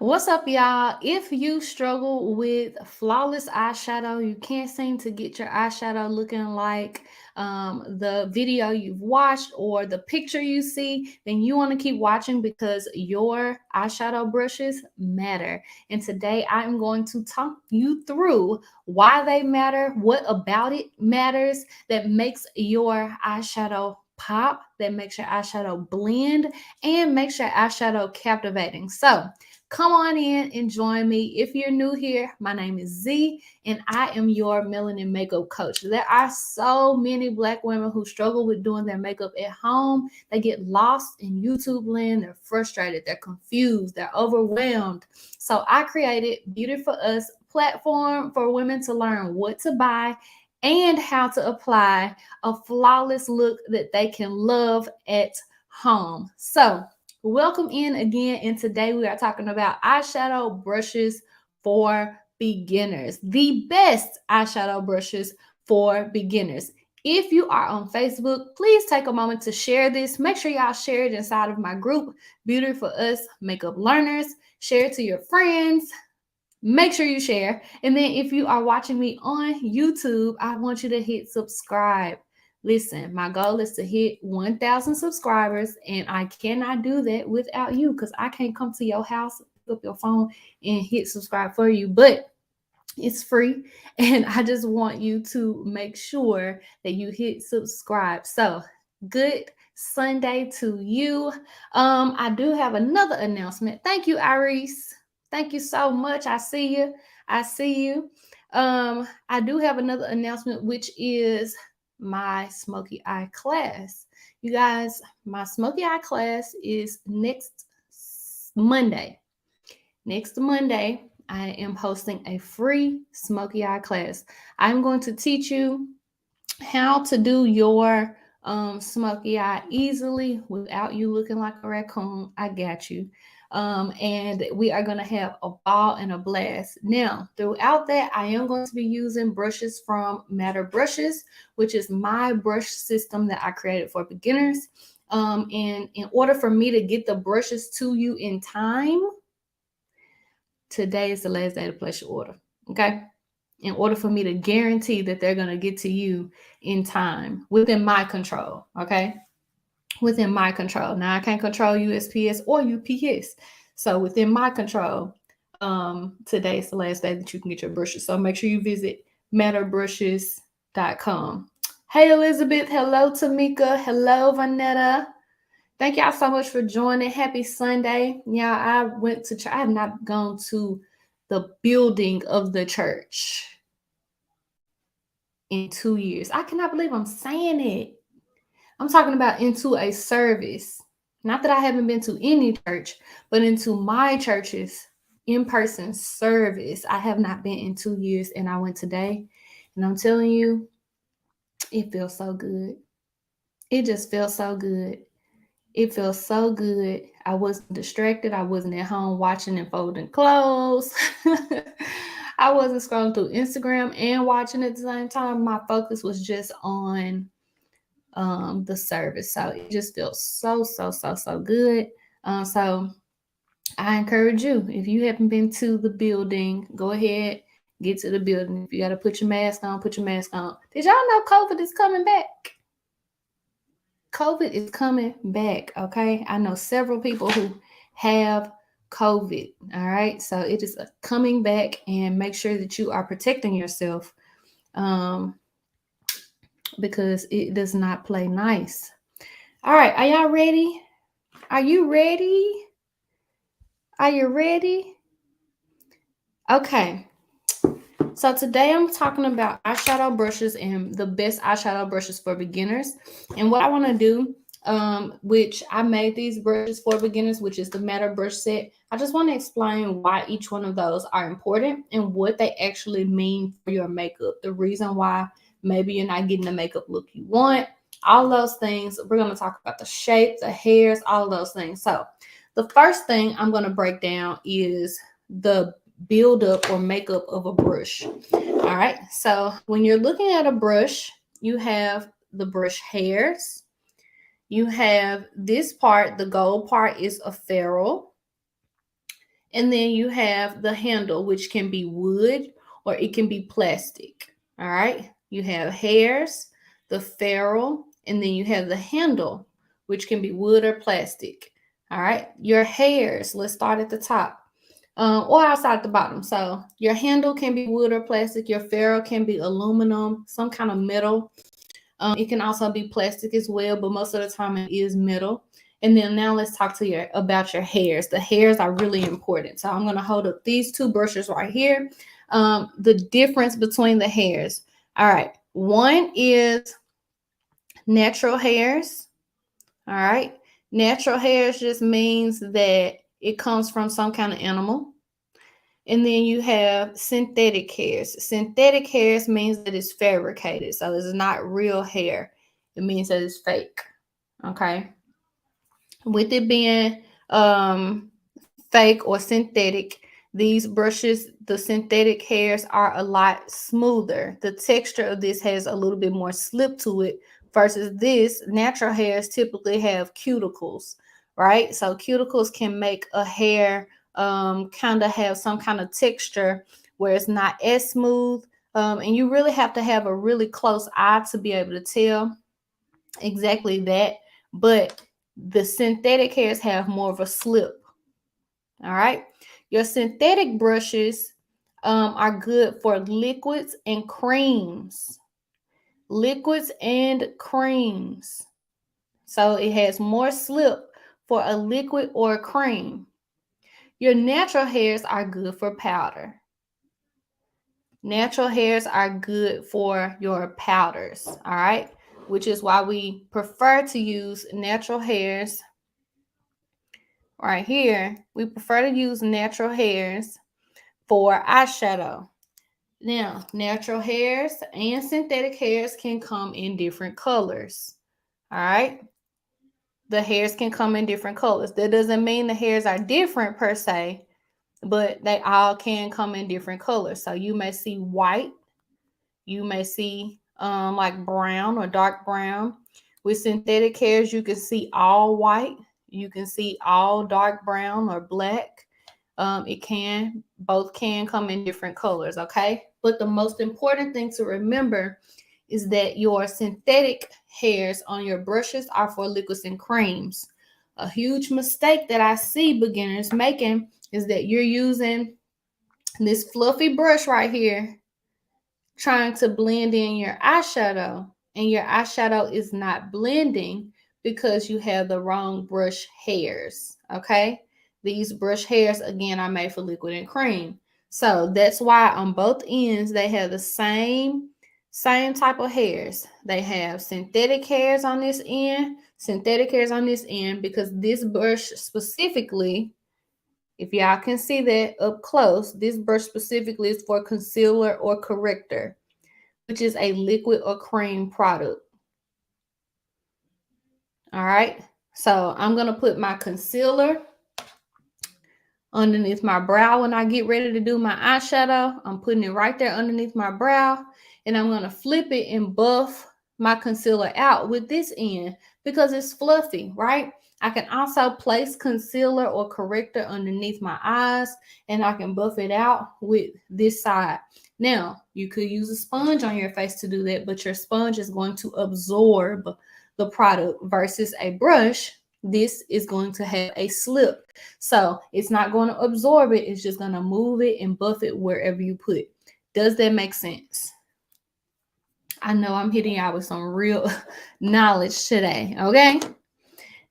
What's up, y'all? If you struggle with flawless eyeshadow, you can't seem to get your eyeshadow looking like the video you've watched or the picture you see, then you want to keep watching because your eyeshadow brushes matter. And today I'm going to talk you through why they matter, what about it matters that makes your eyeshadow pop, that makes your eyeshadow blend, and makes your eyeshadow captivating. So, come on in and join me. If you're new here, my name is Z, and I am your melanin makeup coach. There are so many Black women who struggle with doing their makeup at home. They get lost in YouTube land. They're frustrated, they're confused, they're overwhelmed. So I created Beauty for Us platform for women to learn what to buy and how to apply a flawless look that they can love at home. So welcome in again, and today we are talking about eyeshadow brushes for beginners. The best eyeshadow brushes for beginners. If you are on Facebook, please take a moment to share this. Make sure y'all share it inside of my group, Beauty for Us Makeup Learners. Share it to your friends. Make sure you share. And then if you are watching me on YouTube, I want you to hit subscribe. Listen, my goal is to hit 1,000 subscribers, and I cannot do that without you because I can't come to your house, pick up your phone, and hit subscribe for you. But it's free, and I just want you to make sure that you hit subscribe. So, good Sunday to you. I do have another announcement. Thank you, Iris. Thank you so much. I see you. I see you. I do have another announcement, which is my smoky eye class. You guys, my smoky eye class is next Monday. Next Monday, I am hosting a free smoky eye class. I'm going to teach you how to do your smoky eye easily without you looking like a raccoon. I got you. And we are going to have a ball and a blast. Now, throughout that, I am going to be using brushes from Matter Brushes, which is my brush system that I created for beginners. And in order for me to get the brushes to you in time, today is the last day to place your order. Okay. In order for me to guarantee that they're going to get to you in time within my control. Okay. Within my control. Now I can't control USPS or UPS. So within my control, today is the last day that you can get your brushes. So make sure you visit matterbrushes.com. Hey, Elizabeth. Hello, Tamika. Hello, Vanetta. Thank y'all so much for joining. Happy Sunday. Yeah, I went to church. I have not gone to the building of the church in 2 years. I cannot believe I'm saying it. I'm talking about into a service. Not that I haven't been to any church, but into my church's in-person service. I have not been in 2 years, and I went today. And I'm telling you, it feels so good. It just feels so good. It feels so good. I wasn't distracted. I wasn't at home watching and folding clothes. I wasn't scrolling through Instagram and watching at the same time. My focus was just on the service. So it just feels so good. So I encourage you, if you haven't been to the building, go ahead, get to the building. If you got to put your mask on, put your mask on. Did y'all know COVID is coming back? COVID is coming back, okay? I know several people who have COVID, all right? So it is coming back, and make sure that you are protecting yourself um, because it does not play nice. All right, are y'all ready? Are you ready? Are you ready? Okay. So today I'm talking about eyeshadow brushes and the best eyeshadow brushes for beginners. And what I want to do, which I made these brushes for beginners, which is the Matter Brush Set. I just want to explain why each one of those are important and what they actually mean for your makeup. The reason why maybe you're not getting the makeup look you want, all those things. We're going to talk about the shape, the hairs, all those things. So the first thing I'm going to break down is the buildup or makeup of a brush. All right. So when you're looking at a brush, you have the brush hairs. You have this part, the gold part is a ferrule. And then you have the handle, which can be wood or it can be plastic. All right. You have hairs, the ferrule, and then you have the handle, which can be wood or plastic. All right. Your hairs, let's start at the top. Or outside the bottom. So your handle can be wood or plastic. Your ferrule can be aluminum, some kind of metal. It can also be plastic as well, but most of the time it is metal. And then now let's talk to you about your hairs. The hairs are really important. So I'm going to hold up these two brushes right here. The difference between the hairs. All right. One is natural hairs. All right. Natural hairs just means that it comes from some kind of animal. And then you have synthetic hairs. Synthetic hairs means that it's fabricated. So it's not real hair. It means that it's fake. Okay. With it being fake or synthetic, these brushes, the synthetic hairs are a lot smoother. The texture of this has a little bit more slip to it versus this natural hairs typically have cuticles, right? So cuticles can make a hair kind of have some kind of texture where it's not as smooth. And you really have to have a really close eye to be able to tell exactly that. But the synthetic hairs have more of a slip. All right. Your synthetic brushes are good for liquids and creams. Liquids and creams. So it has more slip for a liquid or a cream. Your natural hairs are good for powder. Natural hairs are good for your powders, all right? Which is why we prefer to use natural hairs right here. We prefer to use natural hairs for eyeshadow. Now, natural hairs and synthetic hairs can come in different colors, all right? The hairs can come in different colors. That doesn't mean the hairs are different per se, but they all can come in different colors. So you may see white, you may see like brown or dark brown. With synthetic hairs, you can see all white, you can see all dark brown or black. Both can come in different colors, okay? But the most important thing to remember is that your synthetic hairs on your brushes are for liquids and creams. A huge mistake that I see beginners making is that you're using this fluffy brush right here trying to blend in your eyeshadow, and your eyeshadow is not blending because you have the wrong brush hairs. Okay, these brush hairs again are made for liquid and cream, so that's why on both ends they have the same type of hairs. They have synthetic hairs on this end, synthetic hairs on this end, because this brush specifically, if y'all can see that up close, this brush specifically is for concealer or corrector, which is a liquid or cream product. All right. So I'm going to put my concealer underneath my brow when I get ready to do my eyeshadow. I'm putting it right there underneath my brow, and I'm going to flip it and buff my concealer out with this end because it's fluffy, right? I can also place concealer or corrector underneath my eyes, and I can buff it out with this side. Now, you could use a sponge on your face to do that, but your sponge is going to absorb the product versus a brush. This is going to have a slip. So it's not going to absorb it. It's just going to move it and buff it wherever you put. Does that make sense? I know I'm hitting y'all with some real knowledge today, okay?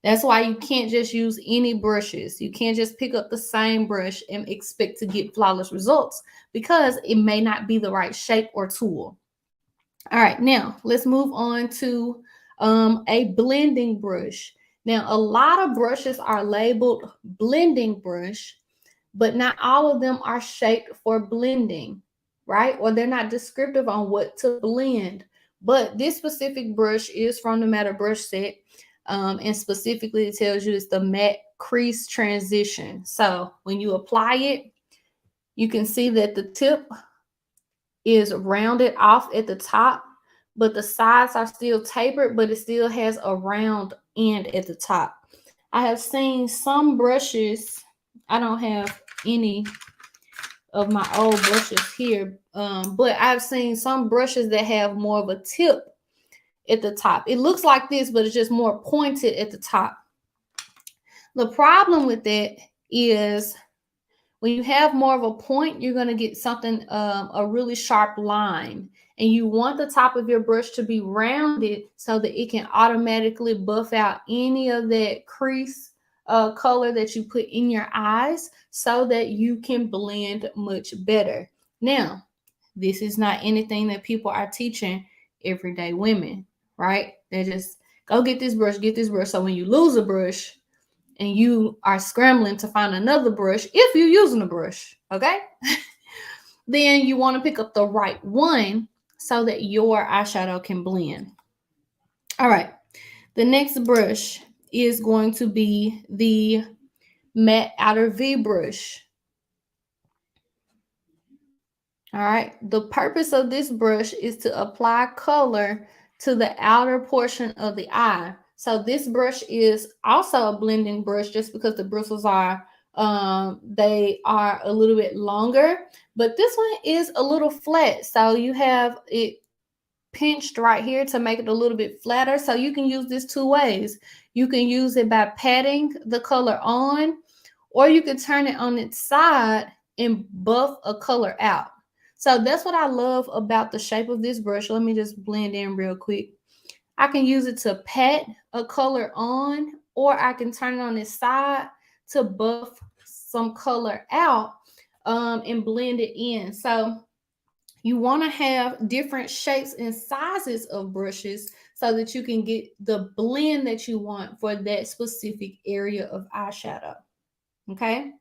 That's why you can't just use any brushes. You can't just pick up the same brush and expect to get flawless results because it may not be the right shape or tool. All right, now let's move on to a blending brush. Now, a lot of brushes are labeled blending brush, but not all of them are shaped for blending, right? Or they're not descriptive on what to blend. But this specific brush is from the Matte Brush set, and specifically it tells you it's the matte crease transition. So when you apply it, you can see that the tip is rounded off at the top, but the sides are still tapered, but it still has a round end at the top. I have seen some brushes, I don't have any of my old brushes here. But I've seen some brushes that have more of a tip at the top. It looks like this, but it's just more pointed at the top. The problem with that is when you have more of a point, you're going to get something, a really sharp line. And you want the top of your brush to be rounded so that it can automatically buff out any of that crease color that you put in your eyes so that you can blend much better. Now, this is not anything that people are teaching everyday women, right? They just go get this brush, get this brush. So when you lose a brush, and you are scrambling to find another brush, if you're using a brush, okay, then you want to pick up the right one so that your eyeshadow can blend. All right, the next brush is going to be the matte outer V brush. All right, the purpose of this brush is to apply color to the outer portion of the eye. So this brush is also a blending brush just because the bristles are they are a little bit longer, but this one is a little flat. So you have it pinched right here to make it a little bit flatter. So you can use this two ways. You can use it by patting the color on, or you can turn it on its side and buff a color out. So that's what I love about the shape of this brush. Let me just blend in real quick. I can use it to pat a color on, or I can turn it on its side to buff some color out and blend it in. So you want to have different shapes and sizes of brushes so that you can get the blend that you want for that specific area of eyeshadow. Okay,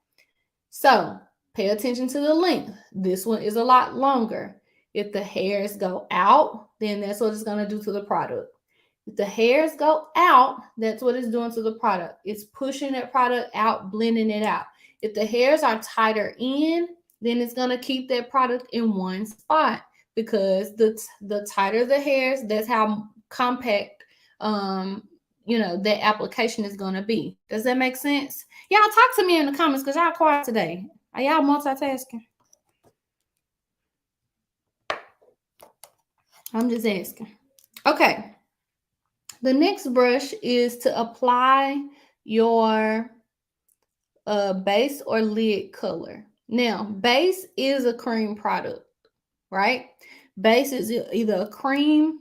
so pay attention to the length. This one is a lot longer. If the hairs go out, then that's what it's going to do to the product. If the hairs go out, that's what it's doing to the product. It's pushing that product out, blending it out. If the hairs are tighter in, then it's going to keep that product in one spot, because the tighter the hairs, that's how compact that application is going to be. Does that make sense? Y'all talk to me in the comments because y'all quiet today. Are y'all multitasking? I'm just asking. Okay. The next brush is to apply your base or lid color. Now, base is a cream product, right? Base is either a cream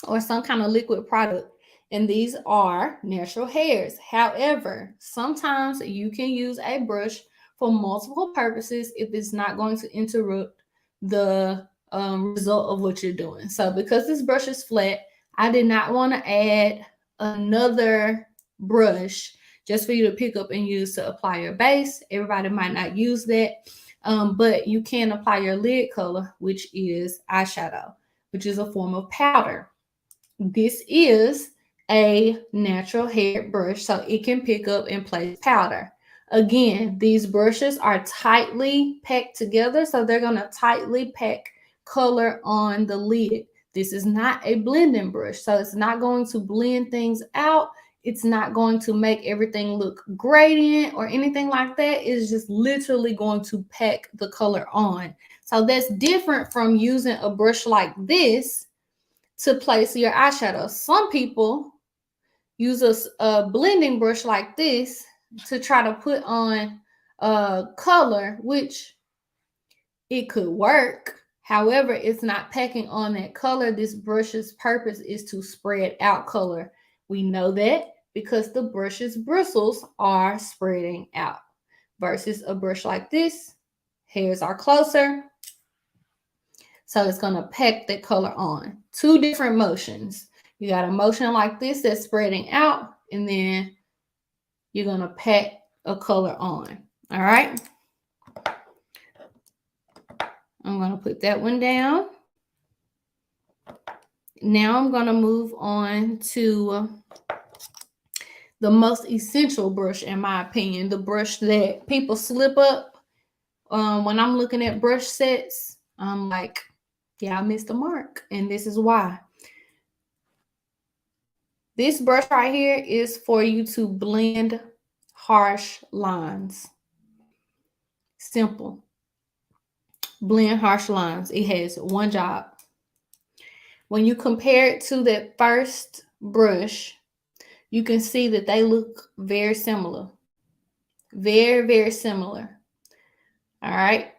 or some kind of liquid product, and these are natural hairs. However, sometimes you can use a brush for multiple purposes if it's not going to interrupt the result of what you're doing. So because this brush is flat, I did not want to add another brush just for you to pick up and use to apply your base. Everybody might not use that, but you can apply your lid color, which is eyeshadow, which is a form of powder. This is a natural hair brush, so it can pick up and place powder. Again, these brushes are tightly packed together, so they're going to tightly pack color on the lid. This is not a blending brush, so it's not going to blend things out. It's not going to make everything look gradient or anything like that. It's just literally going to pack the color on. So that's different from using a brush like this to place your eyeshadow. Some people use a blending brush like this to try to put on color, which it could work. However, it's not packing on that color. This brush's purpose is to spread out color. We know that because the brush's bristles are spreading out. Versus a brush like this, hairs are closer, so it's going to pack that color on. Two different motions. You got a motion like this that's spreading out, and then you're going to pack a color on. All right. I'm going to put that one down. Now I'm going to move on to the most essential brush, in my opinion, the brush that people slip up. When I'm looking at brush sets, I'm like, yeah, I missed the mark. And this is why. This brush right here is for you to blend harsh lines. simple. Blend harsh lines. It has one job. When you compare it to that first brush, you can see that they look very similar. Very, very similar. All right.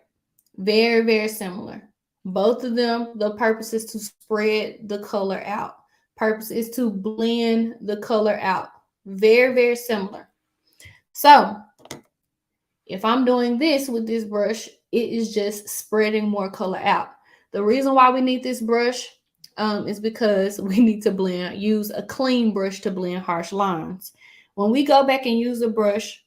Very, very similar. Both of them, the purpose is to spread the color out. Purpose is to blend the color out. Very, very similar. So if I'm doing this with this brush, it is just spreading more color out. The reason why we need this brush is because we need to use a clean brush to blend harsh lines. When we go back and use a brush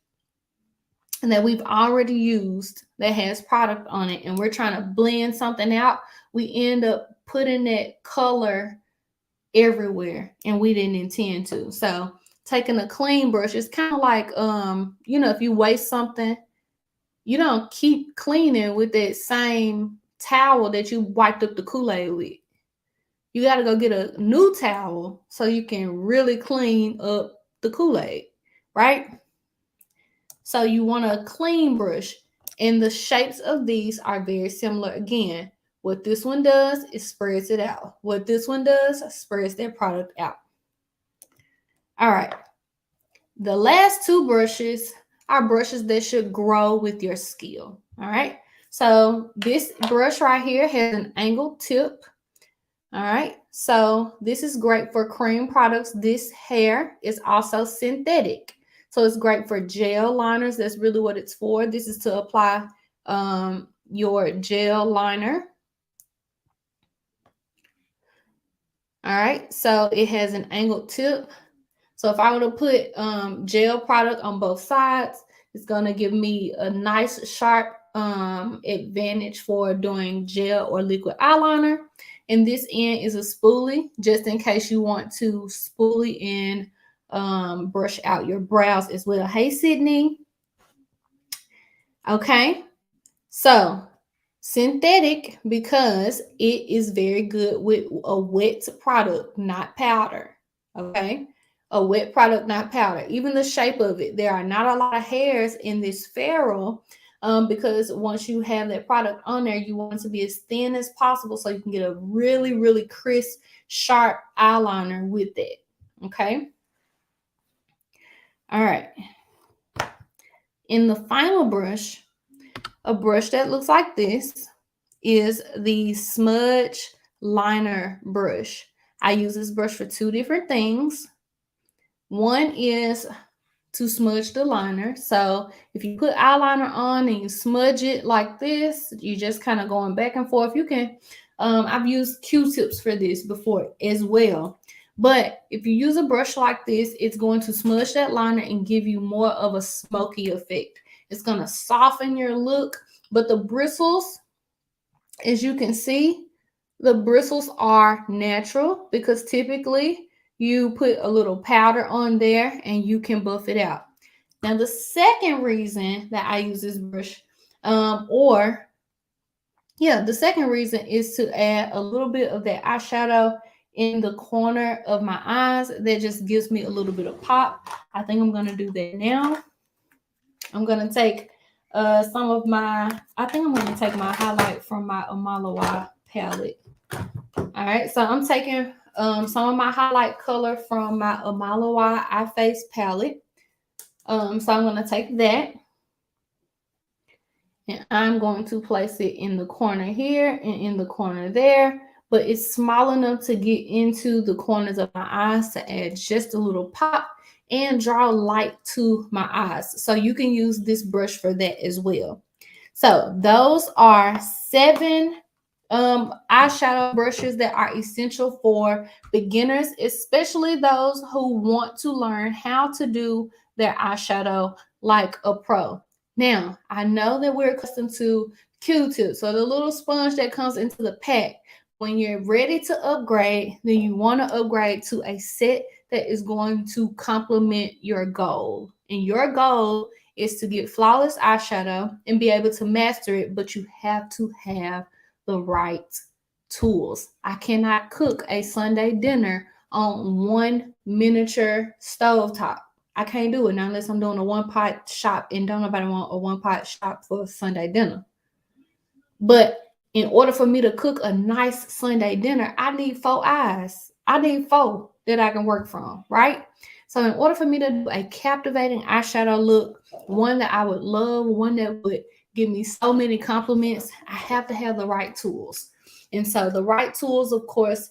that we've already used that has product on it and we're trying to blend something out, we end up putting that color everywhere and we didn't intend to. So taking a clean brush is kind of like if you waste something, you don't keep cleaning with that same towel that you wiped up the Kool-Aid with. You got to go get a new towel so you can really clean up the Kool-Aid, right? So you want a clean brush, and the shapes of these are very similar. Again, what this one does is spreads it out. What this one does spreads that product out. All right. The last two brushes are brushes that should grow with your skill. All right. So this brush right here has an angled tip. All right. So this is great for cream products. This hair is also synthetic. So it's great for gel liners. That's really what it's for. This is to apply your gel liner. All right. So it has an angled tip. So if I were to put gel product on both sides, it's going to give me a nice sharp advantage for doing gel or liquid eyeliner. And this end is a spoolie, just in case you want to spoolie and brush out your brows as well. Hey, Sydney. Okay. So synthetic because it is very good with a wet product, not powder. Okay. A wet product, not powder. Even the shape of it, there are not a lot of hairs in this ferrule because once you have that product on there, you want it to be as thin as possible so you can get a really, really crisp, sharp eyeliner with it. Okay. All right. In the final brush, a brush that looks like this is the Smudge Liner brush. I use this brush for two different things. One is to smudge the liner. So if you put eyeliner on and you smudge it like this, you just kind of going back and forth. You can, I've used Q-tips for this before as well. But if you use a brush like this, it's going to smudge that liner and give you more of a smoky effect. It's going to soften your look, but the bristles, as you can see, the bristles are natural because typically you put a little powder on there and you can buff it out. Now, the second reason that I use this brush, the second reason is to add a little bit of that eyeshadow in the corner of my eyes. That just gives me a little bit of pop. I think I'm going to do that now. I'm going to take I think I'm going to take my highlight from my Amalawa palette. All right, so I'm taking some of my highlight color from my Amalawa Eye Face palette. So I'm going to take that and I'm going to place it in the corner here and in the corner there, but it's small enough to get into the corners of my eyes to add just a little pop and draw light to my eyes. So you can use this brush for that as well. So those are 7 eyeshadow brushes that are essential for beginners, especially those who want to learn how to do their eyeshadow like a pro. Now, I know that we're accustomed to Q-tips, so the little sponge that comes into the pack. When you're ready to upgrade, then you want to upgrade to a set that is going to complement your goal. And your goal is to get flawless eyeshadow and be able to master it, but you have to have the right tools. I cannot cook a Sunday dinner on one miniature stovetop. I can't do it now unless I'm doing a one pot shop, and don't nobody want a one pot shop for Sunday dinner. But in order for me to cook a nice Sunday dinner, I need 4 eyes. I need 4 that I can work from, right? So in order for me to do a captivating eyeshadow look, one that I would love, one that would give me so many compliments, I have to have the right tools. And so the right tools, of course,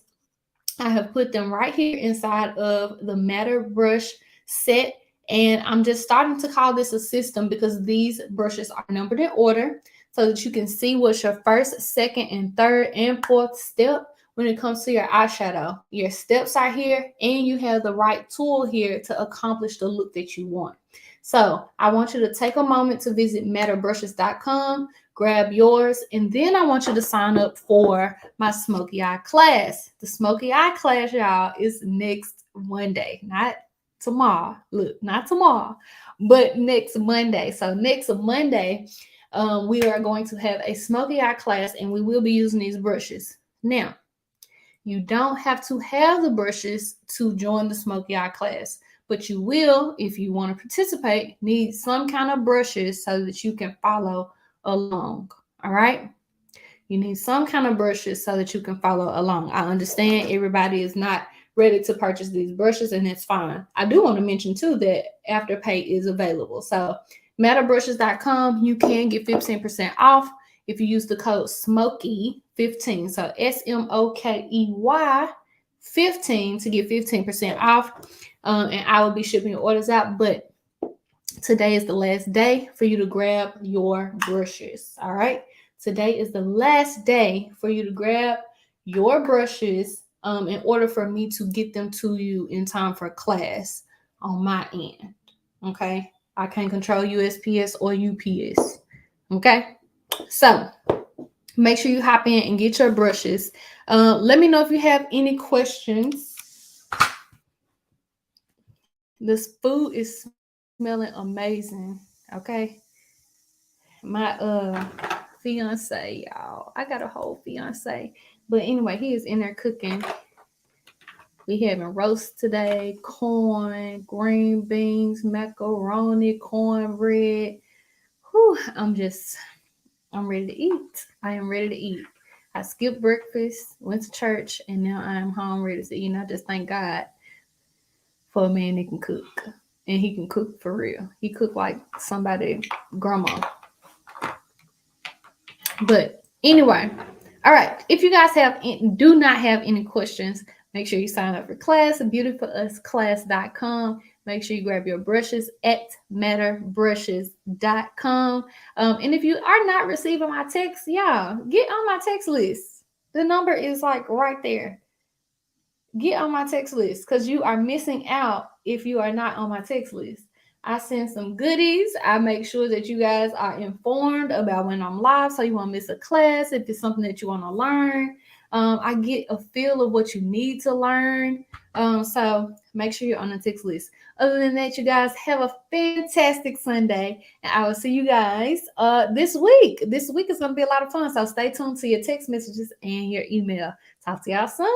I have put them right here inside of the matter brush set. And I'm just starting to call this a system because these brushes are numbered in order so that you can see what's your first, second, and third and fourth step when it comes to your eyeshadow. Your steps are here and you have the right tool here to accomplish the look that you want. So I want you to take a moment to visit matterbrushes.com, grab yours, and then I want you to sign up for my smoky eye class. The smoky eye class, y'all, is next Monday, not tomorrow. Look, not tomorrow, but next Monday. So next Monday, we are going to have a smoky eye class, and we will be using these brushes. Now, you don't have to have the brushes to join the smoky eye class, but you will, if you want to participate, need some kind of brushes so that you can follow along. All right? You need some kind of brushes so that you can follow along. I understand everybody is not ready to purchase these brushes, and that's fine. I do want to mention too that Afterpay is available. So matterbrushes.com, you can get 15% off if you use the code SMOKEY15. So SMOKEY 15 to get 15% off. And I will be shipping your orders out, but today is the last day for you to grab your brushes. All right. Today is the last day for you to grab your brushes in order for me to get them to you in time for class on my end. Okay. I can't control USPS or UPS. Okay. So make sure you hop in and get your brushes. Let me know if you have any questions. This food is smelling amazing. Okay. My fiance, y'all. I got a whole fiance. But anyway, he is in there cooking. We having roast today, corn, green beans, macaroni, cornbread. Whew, I'm ready to eat. I am ready to eat. I skipped breakfast, went to church, and now I'm home ready to eat. And I just thank God for a man that can cook. And he can cook for real. He cook like somebody grandma. But anyway, all right. If you guys do not have any questions, make sure you sign up for class, beautyforusclass.com. Make sure you grab your brushes at matterbrushes.com. And if you are not receiving my text, yeah, get on my text list. The number is like right there. Get on my text list because you are missing out if you are not on my text list. I send some goodies. I make sure that you guys are informed about when I'm live so you won't miss a class if it's something that you want to learn. I get a feel of what you need to learn. So make sure you're on the text list. Other than that, you guys have a fantastic Sunday. And I will see you guys this week. This week is going to be a lot of fun. So stay tuned to your text messages and your email. Talk to y'all soon.